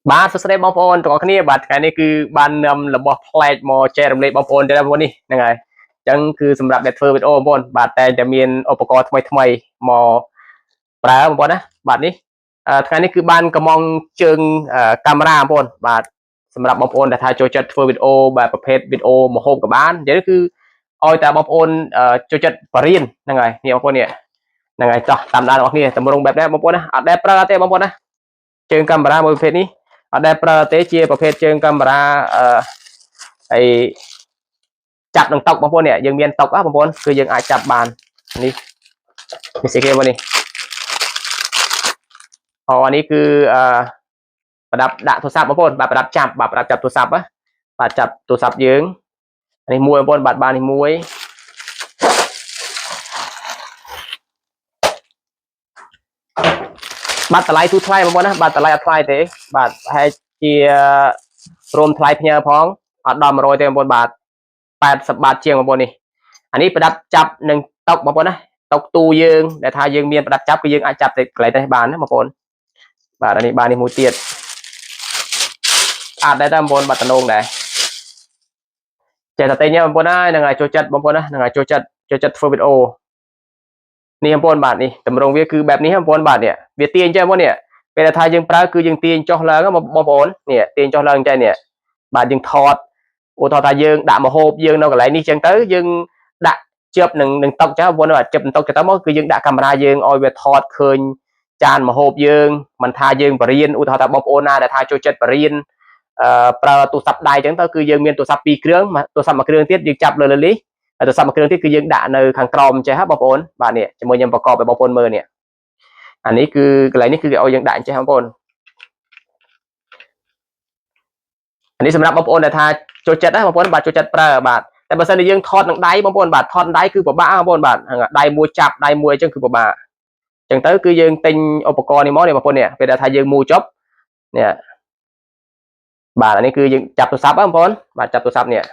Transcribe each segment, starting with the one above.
បាទសួស្តីបងប្អូនទាំងអស់គ្នាបាទថ្ងៃនេះគឺបាននំរបស់ផ្លែកមកចែករំលែកបងប្អូនទៅបងប្អូននេះហ្នឹងហើយអញ្ចឹងគឺសម្រាប់អ្នកធ្វើវីដេអូបងប្អូនបាទតែតែមានឧបករណ៍ថ្មីថ្មីមកប្រើបងប្អូនណាបាទនេះថ្ងៃនេះគឺបានកំងជើងកាមេរ៉ាបងប្អូនបាទសម្រាប់បងប្អូនដែលថាចូលចិត្តធ្វើវីដេអូបែបប្រភេទវីដេអូមហូបក៏បានអញ្ចឹងគឺឲ្យតែបងប្អូនចូលចិត្តបរិញ្ញាហ្នឹងហើយនេះបងប្អូននេះហ្នឹងហើយចោះតាមដានបងប្អូនតម្រង់បែបនេះបងប្អូនណាអត់ដែលប្រើទេបងប្អូនណាជើងកាមេរ៉ាមួយប្រភេទនេះអត់ដែលប្រើទេជាប្រភេទជើងកាមេរ៉ាហើយចាប់នឹងតុកបងប្អូននេះយើងមានតុកបងប្អូនគឺយើងអាចចាប់បាននេះនេះសេគេមកនេះអានេះគឺប្រដាប់ដាក់ទូរស័ព្ទបងប្អូនបាទប្រដាប់ចាប់បាទប្រដាប់ចាប់ទូរស័ព្ទបាទចាប់ទូរស័ព្ទយើងនេះមួយបងប្អូនបាទបាននេះមួយបាទតម្លៃទូថ្លៃបងប្អូនណាបាទតម្លៃអត់ថ្លៃទេបាទប្រហែលជារួមថ្លៃផ្ញើផងអត់ដល់100ទេបងប្អូនបាទ80 បាតជាងបងប្អូននេះអានេះប្រដាប់ចាប់នឹងតុកបងប្អូនណាតុកទូយើងដែលថាយើងមានប្រដាប់ចាប់គឺយើងអាចចាប់ទៅកន្លែងនេះបានណាបងប្អូនបាទអានេះបាននេះមួយទៀតអាចដែរតែបងប្អូនបាត់តំណងដែរចេះតែទិញបងប្អូនណាហ្នឹងហើយចូលចិត្តបងប្អូនណាហ្នឹងហើយចូលចិត្តធ្វើវីដេអូនេះបងប្អូនបាទនេះតម្រងវាគឺបែបនេះបងប្អូនបាទនេះវាទាញចេះបងប្អូននេះពេលថាយើងប្រើគឺយើងទាញចុះឡើងបងប្អូននេះទាញចុះឡើងចេះនេះបាទយើងថតឧទាហរណ៍ថាយើងដាក់មហូបយើងនៅកន្លែងនេះចឹងទៅយើងដាក់ជាប់នឹងតុកចាបងប្អូនបាទជាប់នឹងតុកទៅមកគឺយើងដាក់កាមេរ៉ាយើងឲ្យវាថតឃើញចានមហូបយើងមិនថាយើងបរៀនឧទាហរណ៍ថាបងប្អូនណាដែលថាចូលចិត្តបរៀនប្រើទូរស័ព្ទដៃចឹងទៅគឺយើងមានទូរស័ព្ទ2គ្រឿងទូរស័ព្ទមួយគ្រឿងទៀតយើងចាប់លើនេះទូរស័ព្ទមួយគ្រឿងទៀតគឺយើងដាក់នៅខាងក្រោមចេះហ៎បងប្អូនបាទនេះជាមួយខ្ញុំប្រកបឲ្យបងប្អូនមើលនេះអានេះគឺកន្លែងនេះគឺគេឲ្យយើងដាក់ចេះបងប្អូនអានេះសម្រាប់បងប្អូនដែលថាចូលចិត្តណាបងប្អូនបាទចូលចិត្តប្រើបាទតែបើសិនជាយើងថតនឹងដៃបងប្អូនបាទថតដៃគឺពិបាកបងប្អូនបាទដៃមួយចាប់ដៃមួយអញ្ចឹងគឺពិបាកអញ្ចឹងទៅគឺយើងទិញឧបករណ៍នេះមកនេះបងប្អូននេះពេលដែលថាយើងមូរចប់នេះបាទអានេះគឺយើងចាប់ទូរស័ព្ទបងប្អូនបាទចាប់ទូរស័ព្ទនេះ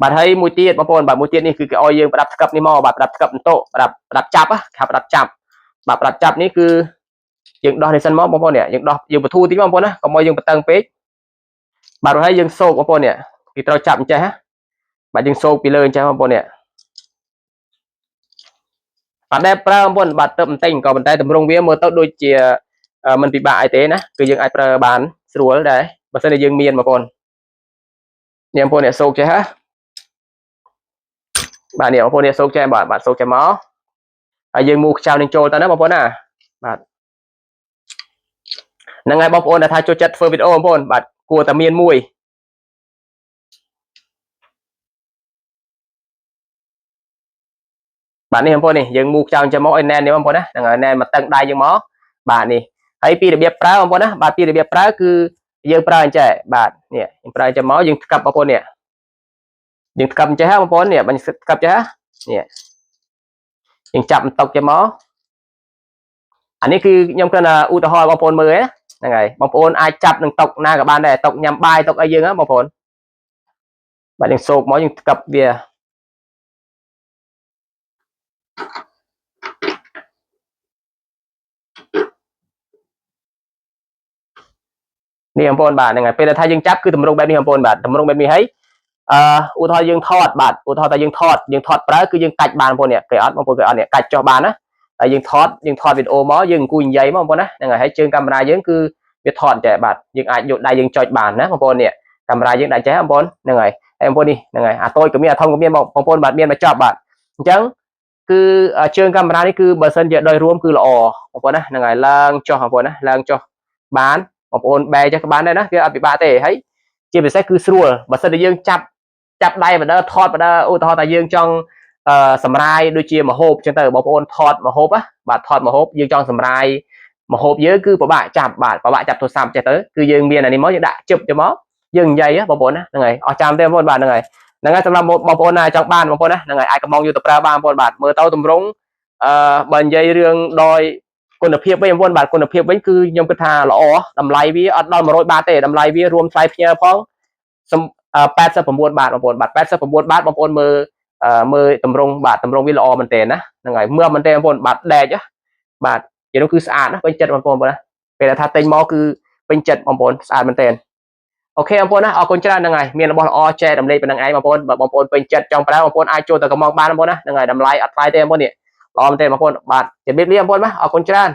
បាទហើយមួយទៀតបងប្អូនបាទមួយទៀតនេះគឺគេឲ្យយើងប្រដាប់ស្កឹបនេះមកបាទប្រដាប់ស្កឹបបន្ទក់ប្រដាប់ចាប់ខាប់ប្រដាប់ចាប់បាទប្រដាប់ចាប់នេះគឺយើងដោះនេះសិនមកបងប្អូននេះយើងដោះយើងបធូរតិចបងប្អូនណាកុំឲ្យយើងបតឹងពេកបាទrồiហើយយើងសោកបងប្អូននេះគឺត្រូវចាប់អញ្ចេះបាទយើងសោកពីលើអញ្ចេះបងប្អូននេះបាទដែលប្រើបងប្អូនបាទទៅបន្តិចក៏ប៉ុន្តែតម្រង់វាមើលទៅដូចជាមិនពិបាកអីទេណាគឺយើងអាចប្រើបានស្រួលដែរបើសិនជាយើងមានបងប្អូននេះបងប្អូននេះសោកចេះហ៎បាទនេះបងប្អូននេះសោកចេះបាទសោកចេះមកហើយយើងមូខ្ចៅនឹងចូលទៅណាបងប្អូនណាបាទហ្នឹងហើយបងប្អូនដែលថាចូលចិត្តធ្វើវីដេអូបងប្អូនបាទគួរតែមានមួយបាទនេះបងប្អូននេះយើងមូខ្ចៅចាំមកឲ្យណែននេះបងប្អូនណាហ្នឹងហើយណែនមកតឹងដៃយើងមកបាទនេះហើយពីរបៀបប្រើបងប្អូនណាបាទពីរបៀបប្រើគឺយើងប្រើអញ្ចេះបាទនេះយើងប្រើចាំមកយើងស្កាប់បងប្អូននេះយើងស្កាប់អញ្ចេះបងប្អូននេះបាញ់ស្កាប់ចេះនេះយើងចាប់បន្តុកចាំមកអានេះគឺខ្ញុំគ្រាន់តែឧទាហរណ៍បងប្អូនមើលហ្នឹងហើយបងប្អូនអាចចាប់នឹងតុកណាក៏បានដែរតុកញ៉ាំបាយតុកអីយើងណាបងប្អូនបាទយើងសោកមកយើងស្កាប់វានេះបងប្អូនបាទហ្នឹងហើយពេលថាយើងចាប់គឺតម្រង់បែបនេះបងប្អូនបាទតម្រង់បែបនេះហើយឧទាហរណ៍យើងថតបាទឧទាហរណ៍ថាយើងថតប្រើគឺយើងកាច់បានបងប្អូននេះគេអត់បងប្អូនគេអត់នេះកាច់ចុះបានណាហើយយើងថតវីដេអូមកយើងអង្គុយនិយាយមកបងប្អូនណាហ្នឹងហើយហើយជើងកាមេរ៉ាយើងគឺវាថតចេះបាទយើងអាចយកដៃយើងចុចបានណាបងប្អូននេះកាមេរ៉ាយើងដាក់ចេះបងប្អូនហ្នឹងហើយហើយបងប្អូននេះហ្នឹងហើយអាតូចក៏មានអាធំក៏មានបងប្អូនបាទមានមកចប់បាទអញ្ចឹងគឺជើងកាមេរ៉ានេះគឺបើសិនជាដោយរួមគឺល្អបងប្អូនណាហ្នឹងហើយឡើងចុះបងប្អូនណាឡើងចុះបានបងប្អូនបែរចេះក៏បានដែរណាវាអត់ពិបាកទេហើយជាពិសេសគឺស្រួលបើសិនជាយើងចាប់ដៃបដិថតបដិឧទាហរណ៍ថាយើងចង់សម្រាយដូចជាមហូបចឹងទៅបងប្អូនថតមហូបបាទថតមហូបយើងចង់សម្រាយមហូបយើងគឺពិបាកចាប់បាទពិបាកចាប់ទូរស័ព្ទចេះទៅគឺយើងមានអានេះមកយើងដាក់ជឹបទៅមកយើងនិយាយបងប្អូនណាហ្នឹងហើយអស់ចាំទេបងប្អូនបាទហ្នឹងហើយហ្នឹងហើយសម្រាប់បងប្អូនណាចង់បានបងប្អូនណាហ្នឹងហើយអាចកំងយកទៅប្រើបានបងប្អូនបាទមើលទៅទម្រង់បើនិយាយរឿងដោយគុណភាពវិញបងប្អូនបាទគុណភាពវិញគឺខ្ញុំគិតថាល្អតម្លៃវាអត់ដល់100 បាតទេតម្លៃវារួមថ្លៃផ្ញើផង89 បាតបងប្អូនបាទ89 បាតបងប្អូនមើលតម្រង់បាទតម្រង់វាល្អមែនតើណាហ្នឹងហើយមើលមែនតើបងប្អូនបាទដែកបាទជានោះគឺស្អាតណាពេញចិត្តបងប្អូនណាពេលថាទិញមកគឺ ពេញចិត្តបងប្អូនស្អាតមែនទែនអូខេបងប្អូនណាអរគុណច្រើនហ្នឹងហើយមានរបស់ល្អចែករំលែកប៉ុណ្្នឹងឯងបងប្អូនបើបងប្អូនពេញចិត្តចង់ប្រើបងប្អូនអាចចូលទៅកំងបានបងប្អូនណាហ្នឹងហើយតម្លៃអត់ថ្លៃទេបងប្អូននេះល្អមែនទែនបងប្អូនបាទជម្រាបលាបងប្អូនណាអរគុណច្រើន